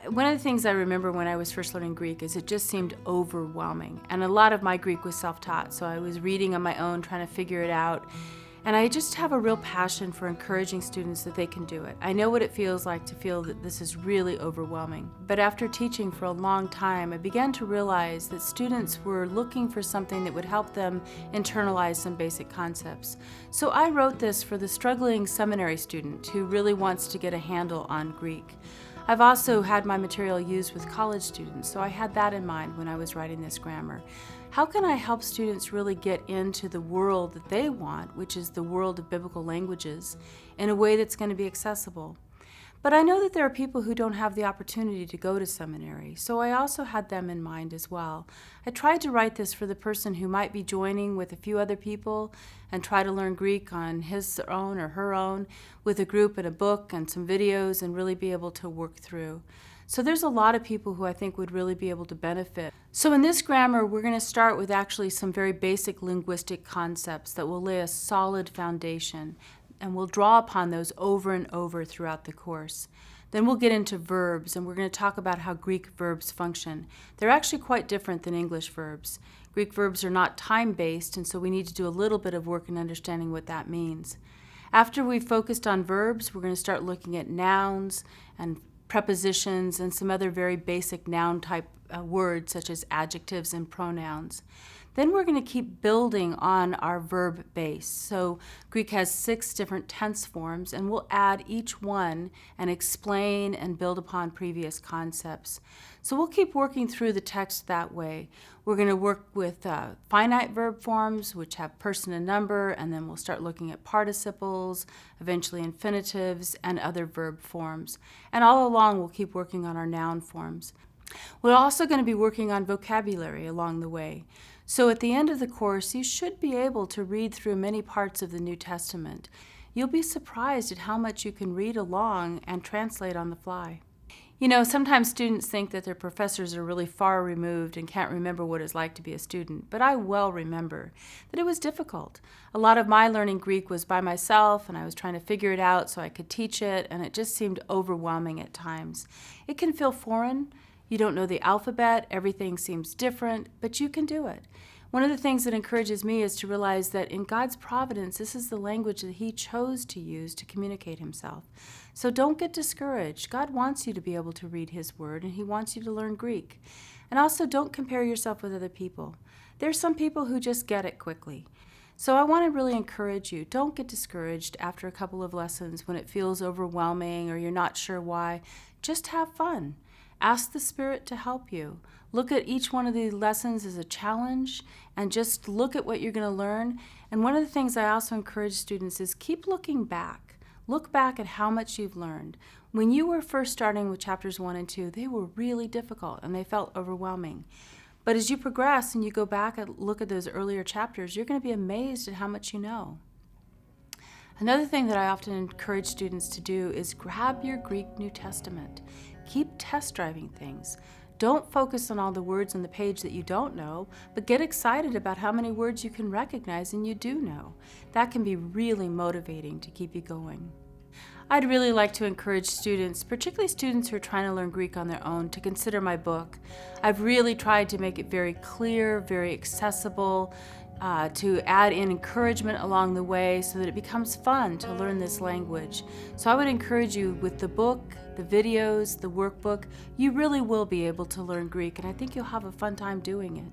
One of the things I remember when I was first learning Greek is it just seemed overwhelming. And a lot of my Greek was self-taught, so I was reading on my own, trying to figure it out. And I just have a real passion for encouraging students that they can do it. I know what it feels like to feel that this is really overwhelming. But after teaching for a long time, I began to realize that students were looking for something that would help them internalize some basic concepts. So I wrote this for the struggling seminary student who really wants to get a handle on Greek. I've also had my material used with college students, so I had that in mind when I was writing this grammar. How can I help students really get into the world that they want, which is the world of biblical languages, in a way that's going to be accessible? But I know that there are people who don't have the opportunity to go to seminary, so I also had them in mind as well. I tried to write this for the person who might be joining with a few other people and try to learn Greek on his own or her own with a group and a book and some videos and really be able to work through. So there's a lot of people who I think would really be able to benefit. So in this grammar, we're going to start with actually some very basic linguistic concepts that will lay a solid foundation, and we'll draw upon those over and over throughout the course. Then we'll get into verbs, and we're going to talk about how Greek verbs function. They're actually quite different than English verbs. Greek verbs are not time-based, and so we need to do a little bit of work in understanding what that means. After we've focused on verbs, we're going to start looking at nouns and prepositions and some other very basic noun type words such as adjectives and pronouns. Then we're going to keep building on our verb base. So Greek has 6 different tense forms, and we'll add each one and explain and build upon previous concepts. So we'll keep working through the text that way. We're going to work with finite verb forms, which have person and number, and then we'll start looking at participles, eventually infinitives, and other verb forms. And all along, we'll keep working on our noun forms. We're also going to be working on vocabulary along the way. So at the end of the course, you should be able to read through many parts of the New Testament. You'll be surprised at how much you can read along and translate on the fly. You know, sometimes students think that their professors are really far removed and can't remember what it's like to be a student, but I well remember that it was difficult. A lot of my learning Greek was by myself, and I was trying to figure it out so I could teach it, and it just seemed overwhelming at times. It can feel foreign. You don't know the alphabet, everything seems different, but you can do it. One of the things that encourages me is to realize that in God's providence, this is the language that He chose to use to communicate Himself. So don't get discouraged. God wants you to be able to read His Word, and He wants you to learn Greek. And also, don't compare yourself with other people. There's some people who just get it quickly. So I want to really encourage you, don't get discouraged after a couple of lessons when it feels overwhelming or you're not sure why. Just have fun. Ask the Spirit to help you. Look at each one of these lessons as a challenge and just look at what you're going to learn. And one of the things I also encourage students is keep looking back. Look back at how much you've learned. When you were first starting with chapters 1 and 2, they were really difficult and they felt overwhelming. But as you progress and you go back and look at those earlier chapters, you're going to be amazed at how much you know. Another thing that I often encourage students to do is grab your Greek New Testament. Keep test driving things. Don't focus on all the words on the page that you don't know, but get excited about how many words you can recognize and you do know. That can be really motivating to keep you going. I'd really like to encourage students, particularly students who are trying to learn Greek on their own, to consider my book. I've really tried to make it very clear, very accessible, to add in encouragement along the way so that it becomes fun to learn this language. So I would encourage you with the book, the videos, the workbook, you really will be able to learn Greek, and I think you'll have a fun time doing it.